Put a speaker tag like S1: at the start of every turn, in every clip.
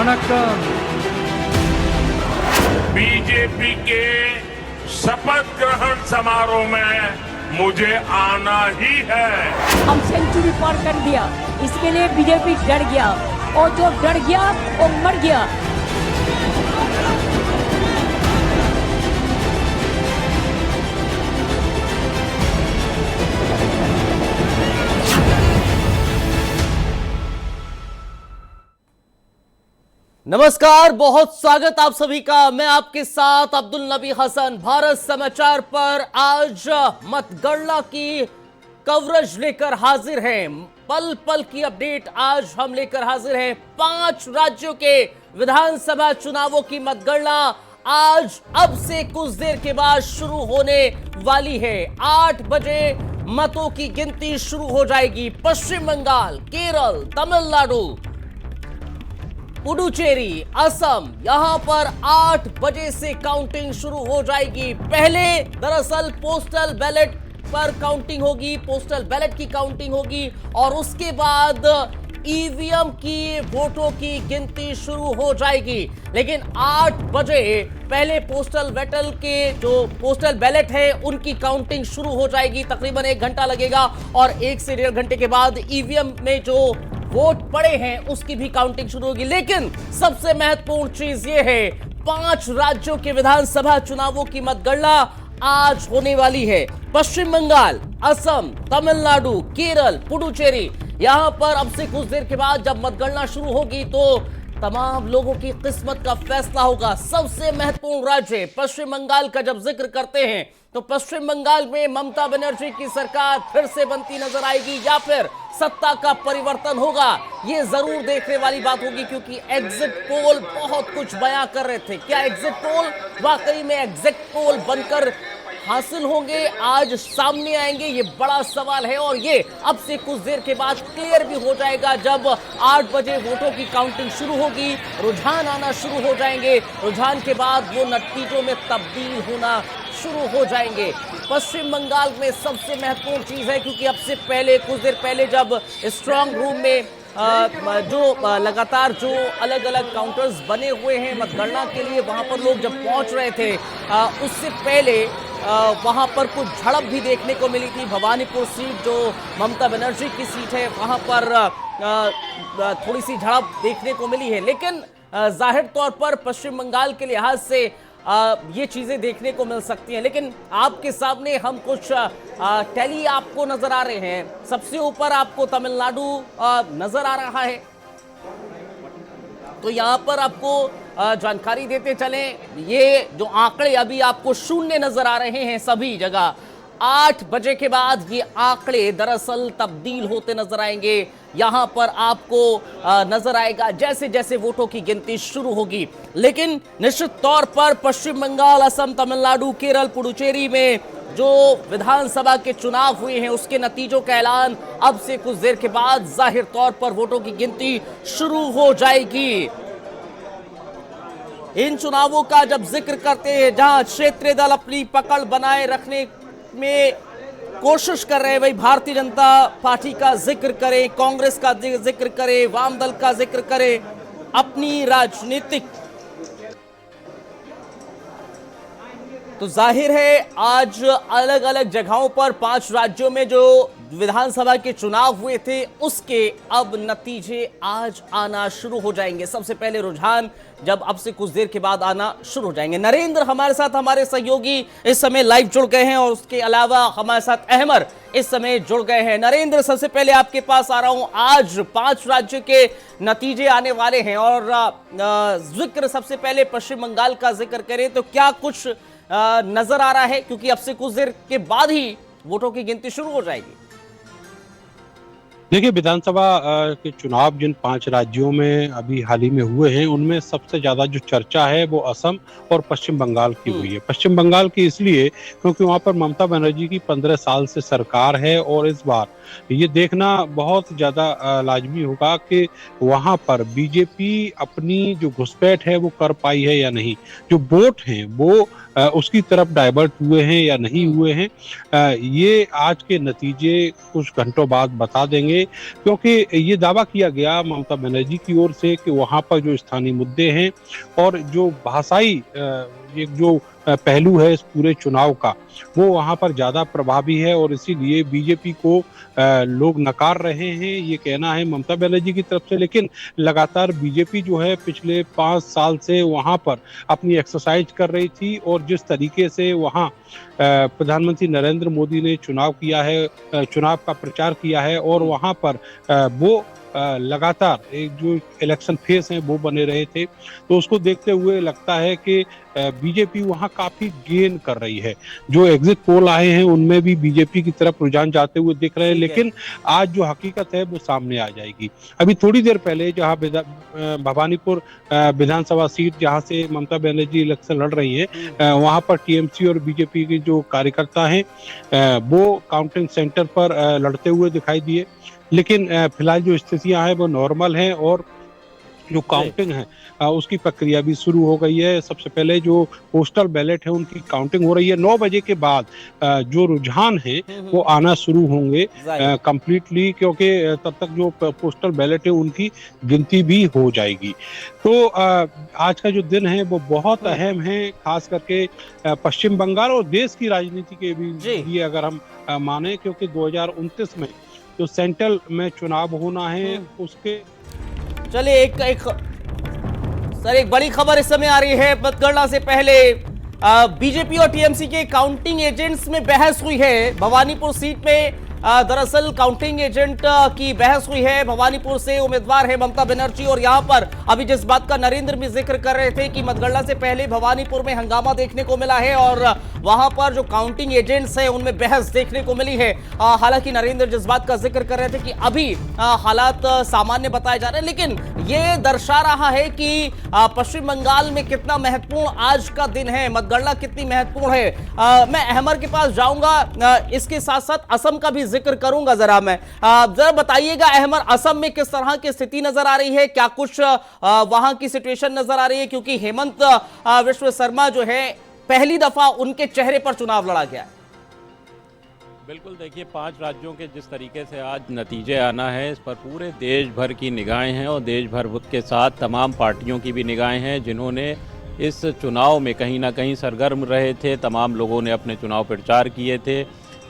S1: वणक्कम।
S2: BJP के शपथ ग्रहण समारोह में मुझे आना ही है।
S3: हम सेंचुरी पार कर दिया, इसके लिए बीजेपी डर गया, और जो डर गया वो मर गया।
S4: नमस्कार, बहुत स्वागत आप सभी का। मैं आपके साथ अब्दुल नबी हसन। भारत समाचार पर आज मतगणना की कवरेज लेकर हाजिर हैं। पल पल की अपडेट आज हम लेकर हाजिर हैं। 5 राज्यों के विधानसभा चुनावों की मतगणना आज अब से कुछ देर के बाद शुरू होने वाली है। 8 बजे मतों की गिनती शुरू हो जाएगी। पश्चिम बंगाल, केरल, तमिलनाडु, पुडुचेरी, असम, यहां पर 8 बजे से काउंटिंग शुरू हो जाएगी। पहले दरअसल पोस्टल बैलेट पर काउंटिंग होगी, पोस्टल बैलेट की काउंटिंग होगी, और उसके बाद ईवीएम की वोटों की गिनती शुरू हो जाएगी। लेकिन 8 बजे पहले पोस्टल बैलेट है उनकी काउंटिंग शुरू हो जाएगी। तकरीबन 1 घंटा लगेगा, और 1 से 1.5 घंटे के बाद ईवीएम में जो वोट पड़े हैं उसकी भी काउंटिंग शुरू होगी। लेकिन सबसे महत्वपूर्ण चीज यह है, 5 राज्यों के विधानसभा चुनावों की मतगणना आज होने वाली है। पश्चिम बंगाल, असम, तमिलनाडु, केरल, पुडुचेरी, यहां पर अब से कुछ देर के बाद जब मतगणना शुरू होगी तो तमाम लोगों की किस्मत का फैसला होगा। सबसे महत्वपूर्ण राज्य पश्चिम बंगाल का जब जिक्र करते हैं तो पश्चिम बंगाल में ममता बनर्जी की सरकार फिर से बनती नजर आएगी या फिर सत्ता का परिवर्तन होगा, ये जरूर देखने वाली बात होगी। क्योंकि एग्जिट पोल बहुत कुछ बयां कर रहे थे। क्या एग्जिट पोल वाकई में एग्जिट पोल बनकर हासिल होंगे, आज सामने आएंगे, ये बड़ा सवाल है। और ये अब से कुछ देर के बाद क्लियर भी हो जाएगा जब 8 बजे वोटों की काउंटिंग शुरू होगी, रुझान आना शुरू हो जाएंगे। रुझान के बाद वो नतीजों में तब्दील होना शुरू हो जाएंगे। पश्चिम बंगाल में सबसे महत्वपूर्ण चीज है, क्योंकि अब से पहले कुछ देर पहले जब स्ट्रांग रूम में जो लगातार जो अलग अलग काउंटर्स बने हुए हैं मतगणना के लिए, वहां पर लोग जब पहुंच रहे थे उससे पहले वहां पर कुछ झड़प भी देखने को मिली थी। भवानीपुर सीट जो ममता बनर्जी की सीट है वहां पर थोड़ी सी झड़प देखने को मिली है। लेकिन जाहिर तौर पर पश्चिम बंगाल के लिहाज से ये चीजें देखने को मिल सकती हैं। लेकिन आपके सामने हम कुछ टैली आपको नजर आ रहे हैं। सबसे ऊपर आपको तमिलनाडु नजर आ रहा है, तो यहां पर आपको जानकारी देते चलें, ये जो आंकड़े अभी आपको शून्य नजर आ रहे हैं सभी जगह, 8 बजे के बाद ये आंकड़े दरअसल तब्दील होते नजर आएंगे। यहां पर आपको नजर आएगा जैसे जैसे वोटों की गिनती शुरू होगी। लेकिन निश्चित तौर पर पश्चिम बंगाल, असम, तमिलनाडु, केरल, पुडुचेरी में जो विधानसभा के चुनाव हुए हैं उसके नतीजों का ऐलान अब से कुछ देर के बाद जाहिर तौर पर वोटों की गिनती शुरू हो जाएगी। इन चुनावों का जब जिक्र करते हैं, जहां क्षेत्रीय दल अपनी पकड़ बनाए रखने में कोशिश कर रहे हैं, भाई भारतीय जनता पार्टी का जिक्र करें, कांग्रेस का जिक्र करें, वाम दल का जिक्र करें, अपनी राजनीतिक, तो जाहिर है आज अलग अलग जगहों पर 5 राज्यों में जो विधानसभा के चुनाव हुए थे उसके अब नतीजे आज आना शुरू हो जाएंगे। सबसे पहले रुझान जब अब से कुछ देर के बाद आना शुरू हो जाएंगे। नरेंद्र हमारे साथ, हमारे सहयोगी इस समय लाइव जुड़ गए हैं, और उसके अलावा हमारे साथ अहमर इस समय जुड़ गए हैं। नरेंद्र, सबसे पहले आपके पास आ रहा हूं। आज 5 राज्य के नतीजे आने वाले हैं, और जिक्र सबसे पहले पश्चिम बंगाल का जिक्र करें तो क्या कुछ नजर आ रहा है, क्योंकि अब से कुछ देर के बाद ही वोटों की गिनती शुरू हो जाएगी?
S5: देखिए, विधानसभा के चुनाव जिन 5 राज्यों में अभी हाल ही में हुए हैं उनमें सबसे ज्यादा जो चर्चा है वो असम और पश्चिम बंगाल की हुई है। पश्चिम बंगाल की इसलिए क्योंकि वहां पर ममता बनर्जी की 15 साल से सरकार है, और इस बार ये देखना बहुत ज्यादा लाजमी होगा कि वहां पर बीजेपी अपनी जो घुसपैठ है वो कर पाई है या नहीं। जो वोट हैं वो उसकी तरफ डाइवर्ट हुए हैं या नहीं हुए हैं, ये आज के नतीजे कुछ घंटों बाद बता देंगे। क्योंकि ये दावा किया गया ममता बनर्जी की ओर से कि वहाँ पर जो स्थानीय मुद्दे हैं और जो भाषाई एक जो पहलू है इस पूरे चुनाव का, वो वहाँ पर ज़्यादा प्रभावी है और इसीलिए बीजेपी को लोग नकार रहे हैं, ये कहना है ममता बनर्जी की तरफ से। लेकिन लगातार बीजेपी जो है पिछले 5 साल से वहाँ पर अपनी एक्सरसाइज कर रही थी और जिस तरीके से वहाँ प्रधानमंत्री नरेंद्र मोदी ने चुनाव किया है, चुनाव का प्रचार किया है और वहाँ पर वो लगातार एक जो इलेक्शन फेस हैं वो बने रहे थे, तो उसको देखते हुए लगता है कि बीजेपी वहाँ काफी गेन कर रही है। जो एग्जिट पोल आए हैं उनमें भी बीजेपी की तरफ रुझान जाते हुए दिख रहे हैं, लेकिन आज जो हकीकत है वो सामने आ जाएगी। अभी थोड़ी देर पहले जहाँ भवानीपुर विधानसभा सीट जहाँ से ममता बनर्जी इलेक्शन लड़ रही है, वहाँ पर टीएमसी और बीजेपी के जो कार्यकर्ता हैं वो काउंटिंग सेंटर पर लड़ते हुए दिखाई दिए। लेकिन फिलहाल जो स्थितियां हैं वो नॉर्मल हैं और जो काउंटिंग है उसकी प्रक्रिया भी शुरू हो गई है। सबसे पहले जो पोस्टल बैलेट है उनकी काउंटिंग हो रही है। 9 बजे के बाद जो रुझान है वो आना शुरू होंगे कंप्लीटली, क्योंकि तब तक जो पोस्टल बैलेट है उनकी गिनती भी हो जाएगी। तो आज का जो दिन है वो बहुत अहम है, खास करके पश्चिम बंगाल और देश की राजनीति के भी लिए अगर हम माने, क्योंकि 2029 में जो सेंट्रल में चुनाव होना है उसके।
S4: चलिए एक बड़ी खबर इस समय आ रही है। मतगणना से पहले बीजेपी और टीएमसी के काउंटिंग एजेंट्स में बहस हुई है। भवानीपुर सीट में दरअसल काउंटिंग एजेंट की बहस हुई है। भवानीपुर से उम्मीदवार है ममता बनर्जी और यहां पर अभी जिस बात का नरेंद्र भी जिक्र कर रहे थे कि मतगणना से पहले भवानीपुर में हंगामा देखने को मिला है और वहां पर जो काउंटिंग एजेंट्स हैं उनमें बहस देखने को मिली है। हालांकि नरेंद्र जिस बात का जिक्र कर रहे थे कि अभी हालात सामान्य बताए जा रहे हैं, लेकिन ये दर्शा रहा है कि पश्चिम बंगाल में कितना महत्वपूर्ण आज का दिन है, मतगणना कितनी महत्वपूर्ण है। मैं अहमर के पास जाऊंगा, इसके साथ साथ असम का भी जिक्र करूंगा। जरा बताइएगा अहमर, असम में किस तरह की स्थिति नजर आ रही है, क्या कुछ वहां की सिचुएशन नजर आ रही है, क्योंकि हेमंत विश्व शर्मा जो है पहली दफा उनके चेहरे पर चुनाव लड़ा गया है।
S1: बिल्कुल, देखिए 5 राज्यों के जिस तरीके से आज नतीजे आना है, इस पर पूरे देश भर की निगाहें हैं और देश भर के साथ तमाम पार्टियों की भी निगाहें हैं जिन्होंने इस चुनाव में कहीं ना कहीं सरगर्म रहे थे। तमाम लोगों ने अपने चुनाव प्रचार किए थे,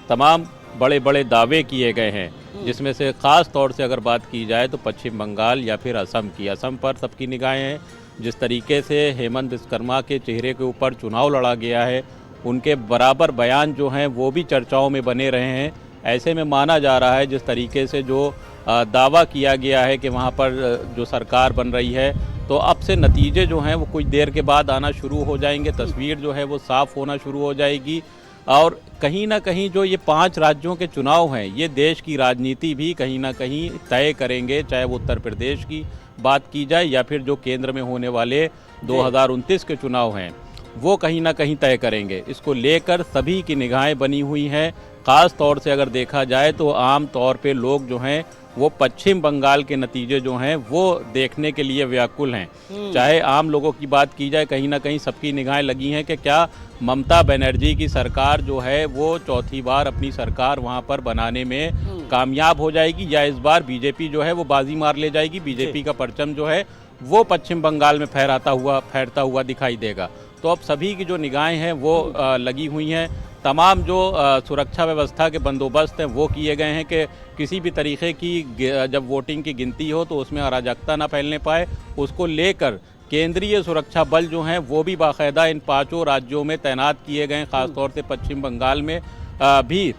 S1: तमाम बड़े बड़े दावे किए गए हैं, जिसमें से ख़ास तौर से अगर बात की जाए तो पश्चिम बंगाल या फिर असम पर सबकी निगाहें हैं। जिस तरीके से हेमंत विश्वकर्मा के चेहरे के ऊपर चुनाव लड़ा गया है, उनके बराबर बयान जो हैं वो भी चर्चाओं में बने रहे हैं। ऐसे में माना जा रहा है जिस तरीके से जो दावा किया गया है कि वहाँ पर जो सरकार बन रही है, तो अब से नतीजे जो हैं वो कुछ देर के बाद आना शुरू हो जाएंगे, तस्वीर जो है वो साफ़ होना शुरू हो जाएगी। और कहीं ना कहीं जो ये 5 राज्यों के चुनाव हैं, ये देश की राजनीति भी कहीं ना कहीं तय करेंगे, चाहे वो उत्तर प्रदेश की बात की जाए या फिर जो केंद्र में होने वाले 2029 के चुनाव हैं, वो कहीं ना कहीं तय करेंगे। इसको लेकर सभी की निगाहें बनी हुई हैं। ख़ास तौर से अगर देखा जाए तो आम तौर पे लोग जो हैं वो पश्चिम बंगाल के नतीजे जो हैं वो देखने के लिए व्याकुल हैं। चाहे आम लोगों की बात की जाए, कहीं ना कहीं सबकी निगाहें लगी हैं कि क्या ममता बनर्जी की सरकार जो है वो चौथी बार अपनी सरकार वहां पर बनाने में कामयाब हो जाएगी, या इस बार बीजेपी जो है वो बाजी मार ले जाएगी, बीजेपी का परचम जो है वो पश्चिम बंगाल में फैलता हुआ दिखाई देगा। तो अब सभी की जो निगाहें हैं वो लगी हुई हैं। तमाम जो सुरक्षा व्यवस्था के बंदोबस्त हैं वो किए गए हैं कि किसी भी तरीके की जब वोटिंग की गिनती हो तो उसमें अराजकता ना फैलने पाए। उसको लेकर केंद्रीय सुरक्षा बल जो हैं वो भी बाकायदा इन 5 राज्यों में तैनात किए गए हैं। ख़ासतौर से पश्चिम बंगाल में भी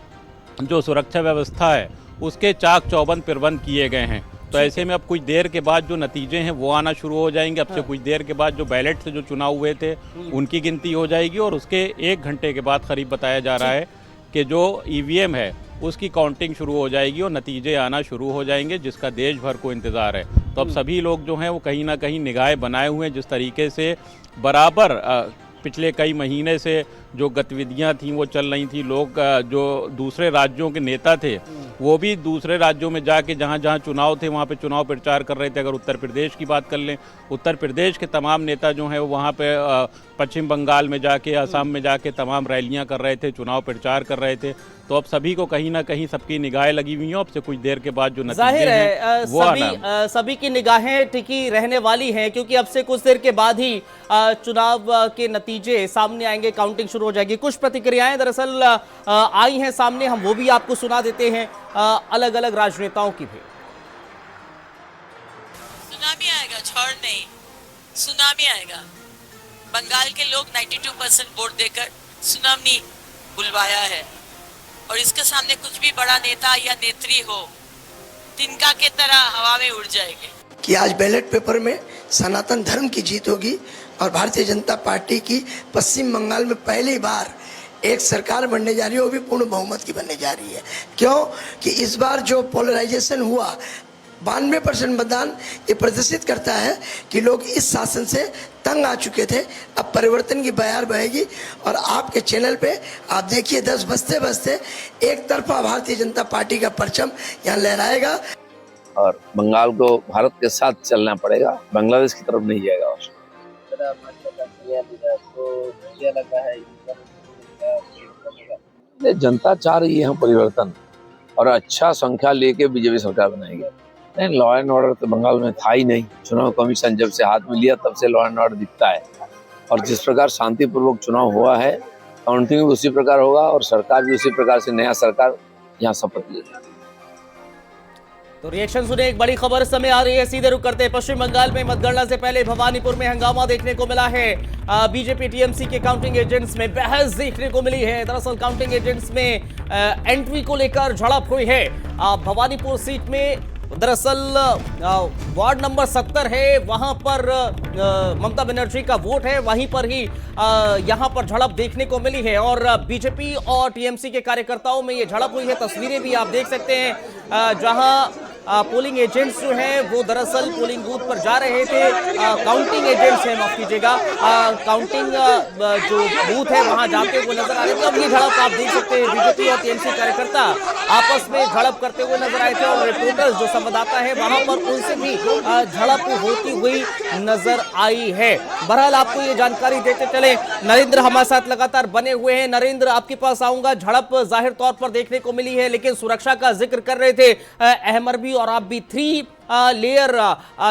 S1: जो सुरक्षा व्यवस्था है उसके चाक चौबंद प्रबंध किए गए हैं। तो ऐसे में अब कुछ देर के बाद जो नतीजे हैं वो आना शुरू हो जाएंगे। अब से कुछ देर के बाद जो बैलेट से जो चुनाव हुए थे उनकी गिनती हो जाएगी और उसके 1 घंटे के बाद करीब बताया जा रहा है कि जो ईवीएम है उसकी काउंटिंग शुरू हो जाएगी और नतीजे आना शुरू हो जाएंगे, जिसका देश भर को इंतज़ार है। तो अब सभी लोग जो हैं वो कहीं ना कहीं निगाहें बनाए हुए हैं। जिस तरीके से बराबर पिछले कई महीने से जो गतिविधियां थी वो चल रही थी। लोग जो दूसरे राज्यों के नेता थे वो भी दूसरे राज्यों में जाके जहाँ जहाँ चुनाव थे वहाँ पे चुनाव प्रचार कर रहे थे। अगर उत्तर प्रदेश की बात कर लें, उत्तर प्रदेश के तमाम नेता जो हैं वो वहाँ पे पश्चिम बंगाल में जाके, असम में जाके तमाम रैलियाँ कर रहे थे, चुनाव प्रचार कर रहे थे। तो अब सभी को कहीं ना कहीं सबकी निगाहें लगी हुई हैं। अब से कुछ देर के बाद जो नतीजे
S4: जाहिर है
S1: हैं वो आना
S4: सभी की निगाहें टिकी रहने वाली हैं, क्योंकि अब से कुछ देर के बाद ही चुनाव के नतीजे सामने आएंगे, काउंटिंग शुरू हो जाएगी। कुछ प्रतिक्रियाएं दरअसल आई हैं सामने, हम वो भी आपको सुना देते हैं, अलग अलग राजनेताओं की भी।
S6: सुनामी आएगा, छोड़ नहीं, सुनामी आएगा। बंगाल के लोग 92% वोट देकर सुनामी बुलवाया है और इसके सामने कुछ भी बड़ा नेता या नेत्री हो, तिनका के तरह हवा में उड़ जाएंगे।
S7: कि आज बैलेट पेपर में सनातन धर्म की जीत होगी और भारतीय जनता पार्टी की पश्चिम बंगाल में पहली बार एक सरकार बनने जा रही है, वो भी पूर्ण बहुमत की बनने जा रही है। क्यों कि इस बार जो पोलराइजेशन हुआ, 92% मतदान ये प्रदर्शित करता है कि लोग इस शासन से तंग आ चुके थे। अब परिवर्तन की बयार बहेगी और आपके चैनल पे आप देखिए 10 बजते बजते एक तरफा भारतीय जनता पार्टी का परचम यहाँ लहराएगा।
S8: और बंगाल को भारत के साथ चलना पड़ेगा, बांग्लादेश की तरफ नहीं जाएगा। जनता चाह रही है हम परिवर्तन और अच्छा संख्या लेके बीजेपी सरकार बनाएगी। नहीं, लॉ एंड ऑर्डर तो बंगाल में था ही नहीं। चुनाव कमीशन जब से हाथ में लिया तब से लॉ एंड ऑर्डर दिखता है और जिस प्रकार शांतिपूर्वक चुनाव हुआ है, काउंटिंग भी उसी प्रकार होगा और सरकार भी उसी प्रकार से नया सरकार यहाँ शपथ लेगी।
S4: तो रिएक्शन सुने, एक बड़ी खबर समय आ रही है, सीधे रुक करते हैं। पश्चिम बंगाल में मतगणना से पहले भवानीपुर में हंगामा देखने को मिला है। बीजेपी टीएमसी के काउंटिंग एजेंट्स में बहस देखने को मिली है। दरअसल काउंटिंग एजेंट्स में एंट्री को लेकर झड़प हुई है। भवानीपुर सीट में दरअसल वार्ड नंबर 70 है, वहां पर ममता बनर्जी का वोट है, वहीं पर ही यहां पर झड़प देखने को मिली है और बीजेपी और टीएमसी के कार्यकर्ताओं में ये झड़प हुई है। तस्वीरें भी आप देख सकते हैं जहां पोलिंग एजेंट्स जो हैं वो दरअसल पोलिंग बूथ पर जा रहे थे। काउंटिंग एजेंट्स हैं, माफ कीजिएगा, काउंटिंग जो बूथ है वहां जाते हुए नजर आ रहे थे। अब ये झड़प आप देख सकते हैं, बीजेपी और टीएमसी कार्यकर्ता आपस में झड़प करते हुए नजर आए थे और रिपोर्टर्स जो संवाददाता है वहां पर उनसे भी झड़प होती हुई नजर आई है। बहरहाल आपको ये जानकारी देते चले, नरेंद्र हमारे साथ लगातार बने हुए हैं। नरेंद्र, आपके पास आऊंगा। झड़प जाहिर तौर पर देखने को मिली है, लेकिन सुरक्षा का जिक्र कर रहे थे अहमर भी और आप भी 3 लेयर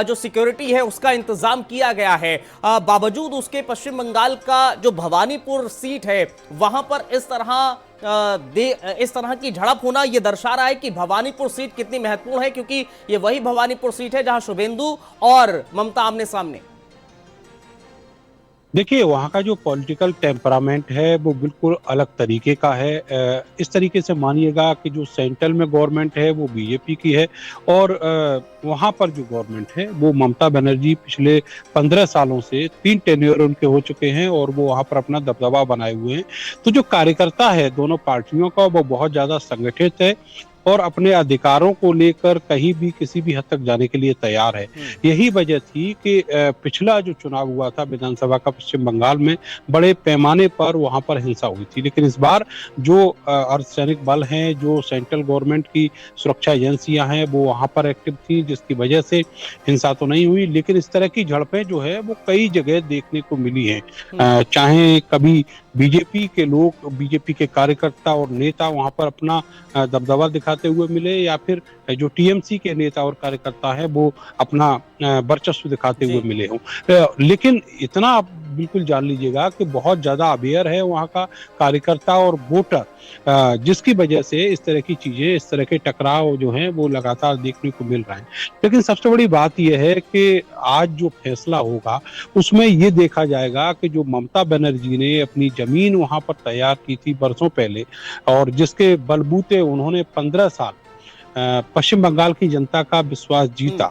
S4: जो सिक्योरिटी है उसका इंतजाम किया गया है। बावजूद उसके पश्चिम बंगाल का जो भवानीपुर सीट है वहां पर इस तरह की झड़प होना ये दर्शा रहा है कि भवानीपुर सीट कितनी महत्वपूर्ण है, क्योंकि ये वही भवानीपुर सीट है जहां शुभेंदु और ममता आमने सामने।
S5: देखिए, वहाँ का जो पॉलिटिकल टेम्परामेंट है वो बिल्कुल अलग तरीके का है। इस तरीके से मानिएगा कि जो सेंट्रल में गवर्नमेंट है वो बीजेपी की है और वहाँ पर जो गवर्नमेंट है वो ममता बनर्जी पिछले 15 सालों से 3 टेन्योर उनके हो चुके हैं और वो वहाँ पर अपना दबदबा बनाए हुए हैं। तो जो कार्यकर्ता है दोनों पार्टियों का वो बहुत ज़्यादा संगठित है और अपने अधिकारों को लेकर कहीं भी किसी भी हद तक जाने के लिए तैयार है। यही वजह थी कि पिछला जो चुनाव हुआ था विधानसभा का पश्चिम बंगाल में, बड़े पैमाने पर वहां पर हिंसा हुई थी। लेकिन इस बार जो अर्धसैनिक बल हैं, जो सेंट्रल गवर्नमेंट की सुरक्षा एजेंसियां हैं, वो वहां पर एक्टिव थी, जिसकी वजह से हिंसा तो नहीं हुई। लेकिन इस तरह की झड़पें जो है वो कई जगह देखने को मिली हैं। चाहे कभी बीजेपी के लोग, बीजेपी के कार्यकर्ता और नेता वहां पर अपना दबदबा दिखाते हुए मिले, या फिर जो टीएमसी के नेता और कार्यकर्ता है वो अपना वर्चस्व दिखाते हुए मिले हों। लेकिन इतना आप बिल्कुल जान लीजिएगा कि बहुत ज्यादा अवेयर है वहाँ का कार्यकर्ता और वोटर, जिसकी वजह से इस तरह की चीजें, इस तरह के टकराव जो हैं वो लगातार देखने को मिल रहे हैं। लेकिन सबसे बड़ी बात यह है कि आज जो फैसला होगा उसमें ये देखा जाएगा कि जो ममता बनर्जी ने अपनी जमीन वहां पर तैयार की थी बरसों पहले और जिसके बलबूते उन्होंने 15 साल पश्चिम बंगाल की जनता का विश्वास जीता,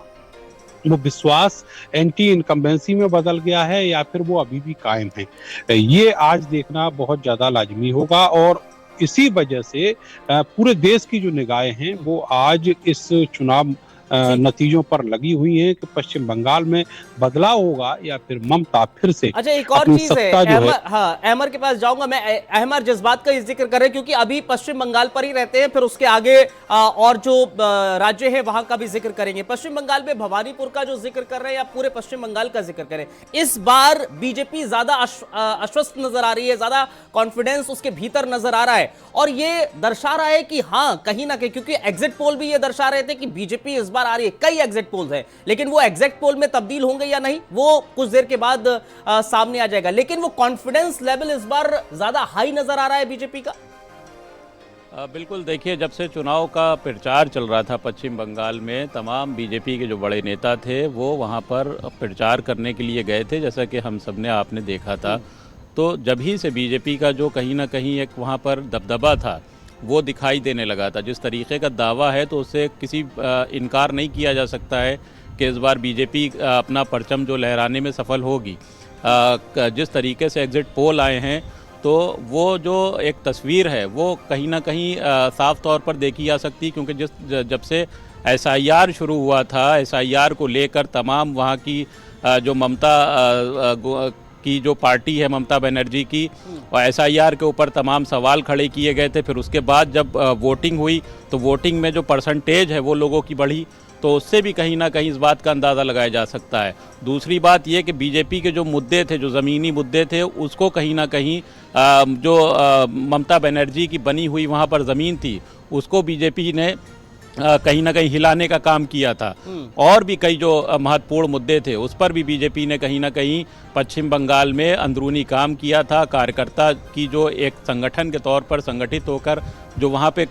S5: वो विश्वास एंटी इनकम्बेंसी में बदल गया है या फिर वो अभी भी कायम है। ये आज देखना बहुत ज्यादा लाजमी होगा और इसी वजह से पूरे देश की जो निगाहें हैं वो आज इस चुनाव नतीजों पर लगी हुई हैं कि पश्चिम बंगाल में बदलाव होगा या फिर ममता फिर से
S4: अच्छा, एक और
S5: अपनी
S4: चीज है,
S5: सत्ता जो है।
S4: हाँ, अहमर के पास जाऊंगा मैं। अहमर जिस बात का जिक्र कर रहे हैं, क्योंकि अभी पश्चिम बंगाल पर ही रहते हैं, फिर उसके आगे और जो राज्य है वहां का भी जिक्र करेंगे। पश्चिम बंगाल में भवानीपुर का जो जिक्र कर रहे हैं या पूरे पश्चिम बंगाल का जिक्र करें, इस बार बीजेपी ज्यादा आश्वस्त नजर आ रही है, ज्यादा कॉन्फिडेंस उसके भीतर नजर आ रहा है, और ये दर्शा रहा है कि हाँ कहीं ना कहीं, क्योंकि एग्जिट पोल भी ये दर्शा रहे थे कि बीजेपी इस बार आ रही है, कई एग्जिट पोल्स हैं, लेकिन वो एग्जिट पोल में तब्दील होंगे या नहीं वो कुछ देर के बाद सामने आ जाएगा, लेकिन वो कॉन्फिडेंस लेवल इस बार ज्यादा हाई नजर आ रहा है बीजेपी का।
S1: बिल्कुल, देखिए, जब से चुनाव का प्रचार चल रहा था पश्चिम बंगाल में, तमाम बीजेपी के जो बड़े नेता थे वो वहाँ पर प्रचार करने के लिए गए थे, जैसा कि हम सब ने आपने देखा था। तो जब ही से बीजेपी का जो कहीं ना कहीं एक वहाँ पर दबदबा था वो दिखाई देने लगा था। जिस तरीके का दावा है तो उससे किसी इनकार नहीं किया जा सकता है कि इस बार बीजेपी अपना परचम जो लहराने में सफल होगी। जिस तरीके से एग्जिट पोल आए हैं तो वो जो एक तस्वीर है वो कहीं ना कहीं साफ तौर पर देखी जा सकती, क्योंकि जब से SIR शुरू हुआ था, SIR को लेकर तमाम वहाँ की जो ममता की जो पार्टी है ममता बनर्जी की, और SIR के ऊपर तमाम सवाल खड़े किए गए थे। फिर उसके बाद जब वोटिंग हुई तो वोटिंग में जो परसेंटेज है वो लोगों की बढ़ी, तो उससे भी कहीं ना कहीं इस बात का अंदाज़ा लगाया जा सकता है। दूसरी बात ये कि बीजेपी के जो मुद्दे थे, जो ज़मीनी मुद्दे थे, उसको कहीं ना कहीं जो ममता बनर्जी की बनी हुई वहाँ पर ज़मीन थी उसको बीजेपी ने कहीं ना कहीं हिलाने का काम किया था। और भी कई जो महत्वपूर्ण मुद्दे थे उस पर भी बीजेपी ने कहीं ना कहीं पश्चिम बंगाल में अंदरूनी काम किया था। कार्यकर्ता की जो एक संगठन के तौर पर संगठित होकर जो वहाँ पे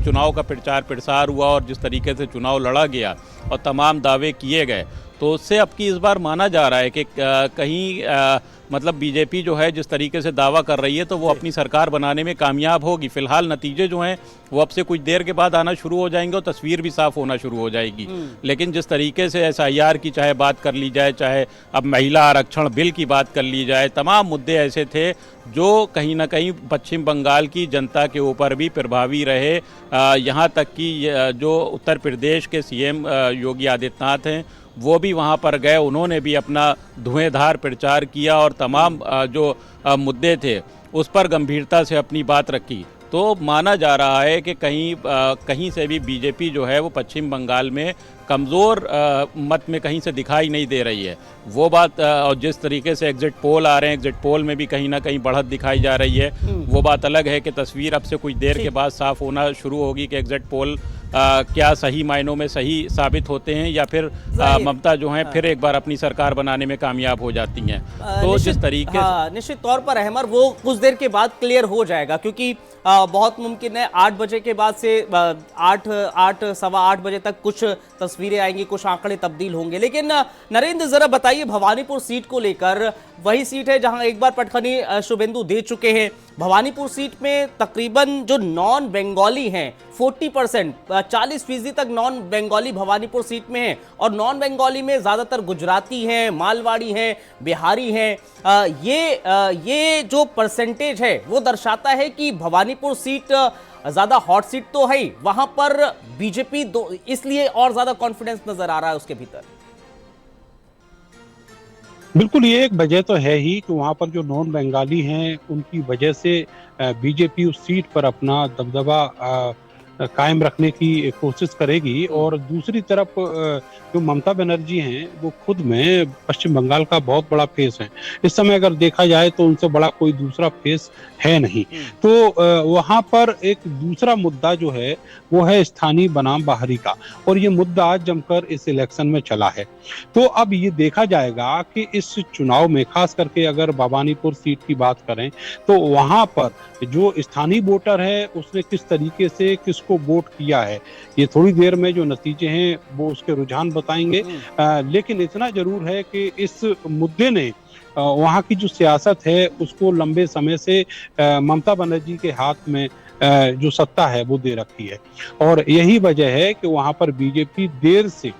S1: चुनाव का प्रचार प्रसार हुआ और जिस तरीके से चुनाव लड़ा गया और तमाम दावे किए गए, तो उससे अब की इस बार माना जा रहा है कि कहीं मतलब बीजेपी जो है जिस तरीके से दावा कर रही है तो वो अपनी सरकार बनाने में कामयाब होगी। फिलहाल नतीजे जो हैं वो अब से कुछ देर के बाद आना शुरू हो जाएंगे और तस्वीर भी साफ होना शुरू हो जाएगी। लेकिन जिस तरीके से SIR की चाहे बात कर ली जाए, चाहे अब महिला आरक्षण बिल की बात कर ली जाए, तमाम मुद्दे ऐसे थे जो कहीं ना कहीं पश्चिम बंगाल की जनता के ऊपर भी प्रभावी रहे। यहाँ तक कि जो उत्तर प्रदेश के CM योगी आदित्यनाथ हैं वो भी वहाँ पर गए, उन्होंने भी अपना धुएंधार प्रचार किया और तमाम जो मुद्दे थे उस पर गंभीरता से अपनी बात रखी। तो माना जा रहा है कि कहीं से भी बीजेपी जो है वो पश्चिम बंगाल में कमज़ोर मत में कहीं से दिखाई नहीं दे रही है। वो बात और जिस तरीके से एग्जिट पोल आ रहे हैं, एग्जिट पोल में भी कहीं ना कहीं बढ़त दिखाई जा रही है। वो बात अलग है कि तस्वीर अब से कुछ देर के बाद साफ होना शुरू होगी कि एग्जिट पोल क्या सही मायनों में सही साबित होते हैं या फिर ममता जो है फिर एक बार अपनी सरकार बनाने में कामयाब हो जाती हैं। तो जिस तरीके
S4: निश्चित तौर पर अहमर वो कुछ देर के बाद क्लियर हो जाएगा, क्योंकि बहुत मुमकिन है 8 बजे के बाद से 8 बजे तक कुछ तस्वीरें आएंगी, कुछ आंकड़े तब्दील होंगे। लेकिन नरेंद्र जरा बताइए भवानीपुर सीट को लेकर, वही सीट है जहां एक बार पटखनी शुभेंदु दे चुके हैं। भवानीपुर सीट में तकरीबन जो नॉन बंगाली हैं 40%, 40% तक नॉन बंगाली भवानीपुर सीट में है, और नॉन बंगाली में ज्यादातर गुजराती हैं, मालवाड़ी हैं, बिहारी हैं। ये जो परसेंटेज है वो दर्शाता है कि भवानीपुर सीट ज्यादा हॉट सीट तो है, वहां पर बीजेपी इसलिए और ज्यादा कॉन्फिडेंस नजर आ रहा है उसके भीतर।
S5: बिल्कुल, ये एक वजह तो है ही कि वहाँ पर जो नॉन बंगाली हैं उनकी वजह से बीजेपी उस सीट पर अपना दबदबा कायम रखने की कोशिश करेगी। और दूसरी तरफ जो ममता बनर्जी हैं वो खुद में पश्चिम बंगाल का बहुत बड़ा फेस है। इस समय अगर देखा जाए तो उनसे बड़ा कोई दूसरा फेस है नहीं। तो वहाँ पर एक दूसरा मुद्दा जो है वो है स्थानीय बनाम बाहरी का, और ये मुद्दा जमकर इस इलेक्शन में चला है। तो अब ये देखा जाएगा कि इस चुनाव में खास करके अगर भवानीपुर सीट की बात करें तो वहाँ पर जो स्थानीय वोटर है उसने किस तरीके से किसको वोट किया है, ये थोड़ी देर में जो नतीजे हैं वो उसके रुझान बताएंगे। लेकिन इतना जरूर है कि इस मुद्दे ने वहाँ की जो सियासत है उसको लंबे समय से ममता बनर्जी के हाथ में जो सत्ता है वो दे रखी है। और यही वजह है कि वहाँ पर बीजेपी देर से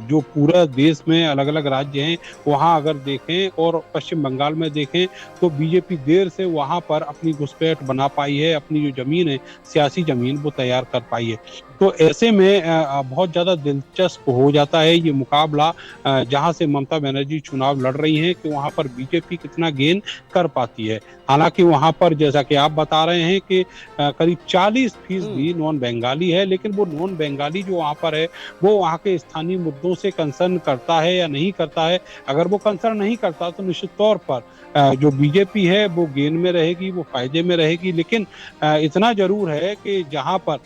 S5: जो पूरा देश में अलग अलग राज्य हैं वहाँ अगर देखें और पश्चिम बंगाल में देखें तो बीजेपी देर से वहाँ पर अपनी घुसपैठ बना पाई है, अपनी जो जमीन है सियासी जमीन वो तैयार कर पाई है। तो ऐसे में बहुत ज़्यादा दिलचस्प हो जाता है ये मुकाबला जहाँ से ममता बनर्जी चुनाव लड़ रही हैं कि वहाँ पर बीजेपी कितना गेन कर पाती है। हालांकि वहाँ पर जैसा कि आप बता रहे हैं कि करीब 40% नॉन बंगाली है, लेकिन वो नॉन बंगाली जो वहाँ पर है वो वहाँ के स्थानीय मुद्दों से कंसर्न करता है या नहीं करता है। अगर वो कंसर्न नहीं करता तो निश्चित तौर पर जो बीजेपी है वो गेन में रहेगी, वो फायदे में रहेगी। लेकिन इतना जरूर है कि जहाँ पर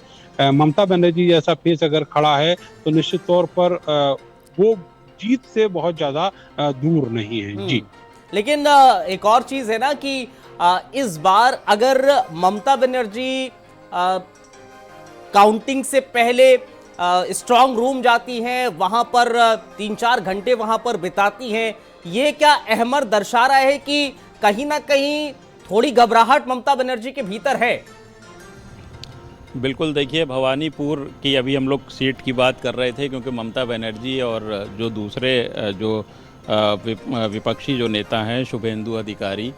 S5: ममता बनर्जी जैसा फेस अगर खड़ा है तो निश्चित तौर पर वो जीत से बहुत ज्यादा दूर नहीं है। जी,
S4: लेकिन एक और चीज है ना कि इस बार अगर ममता बनर्जी काउंटिंग से पहले स्ट्रांग रूम जाती हैं, वहां पर 3-4 घंटे वहां पर बिताती हैं, ये क्या अहमर दर्शा रहा है कि कहीं ना कहीं थोड़ी घबराहट ममता बनर्जी के भीतर है?
S1: बिल्कुल, देखिए भवानीपुर की अभी हम लोग सीट की बात कर रहे थे क्योंकि ममता बनर्जी और जो दूसरे जो विपक्षी जो नेता हैं शुभेंदु अधिकारी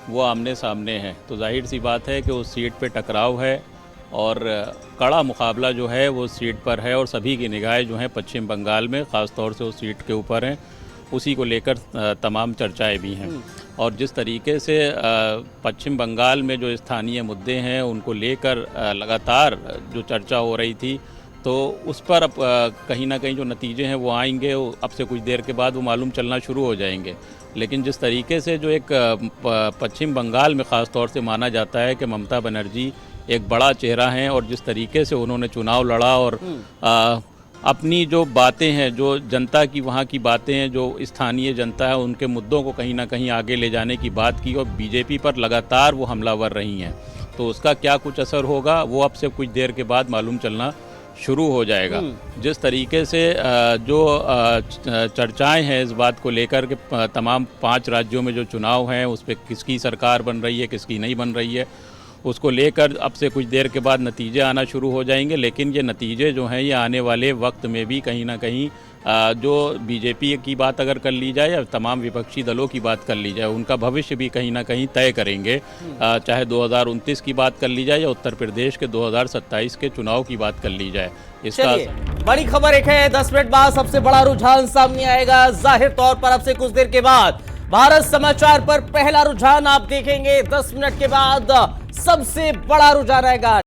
S1: वो आमने सामने हैं, तो जाहिर सी बात है कि उस सीट पे टकराव है और कड़ा मुकाबला जो है वो सीट पर है और सभी की निगाहें जो हैं पश्चिम बंगाल में ख़ास तौर से उस सीट के ऊपर हैं। उसी को लेकर तमाम चर्चाएं भी हैं और जिस तरीके से पश्चिम बंगाल में जो स्थानीय मुद्दे हैं उनको लेकर लगातार जो चर्चा हो रही थी, तो उस पर अब कहीं ना कहीं जो नतीजे हैं वो आएंगे, अब से कुछ देर के बाद वो मालूम चलना शुरू हो जाएंगे। लेकिन जिस तरीके से जो एक पश्चिम बंगाल में ख़ास तौर से माना जाता है कि ममता बनर्जी एक बड़ा चेहरा हैं और जिस तरीके से उन्होंने चुनाव लड़ा और अपनी जो बातें हैं, जो जनता की वहाँ की बातें हैं, जो स्थानीय जनता है उनके मुद्दों को कहीं ना कहीं आगे ले जाने की बात की और बीजेपी पर लगातार वो हमलावर रही हैं, तो उसका क्या कुछ असर होगा वो अब से कुछ देर के बाद मालूम चलना शुरू हो जाएगा। जिस तरीके से जो चर्चाएं हैं इस बात को लेकर के तमाम 5 राज्यों में जो चुनाव हैं उस पर किसकी सरकार बन रही है, किसकी नहीं बन रही है, उसको लेकर अब से कुछ देर के बाद नतीजे आना शुरू हो जाएंगे। लेकिन ये नतीजे जो हैं ये आने वाले वक्त में भी कहीं ना कहीं जो बीजेपी की बात अगर कर ली जाए या तमाम विपक्षी दलों की बात कर ली जाए, उनका भविष्य भी कहीं ना कहीं तय करेंगे। चाहे 2029 की बात कर ली जाए या उत्तर प्रदेश के 2027 के चुनाव की बात कर ली जाए। इसका
S4: बड़ी खबर एक है, 10 मिनट बाद सबसे बड़ा रुझान सामने आएगा। जाहिर तौर पर अब से कुछ देर के बाद भारत समाचार पर पहला रुझान आप देखेंगे। 10 मिनट के बाद सबसे बड़ा रुझान आएगा।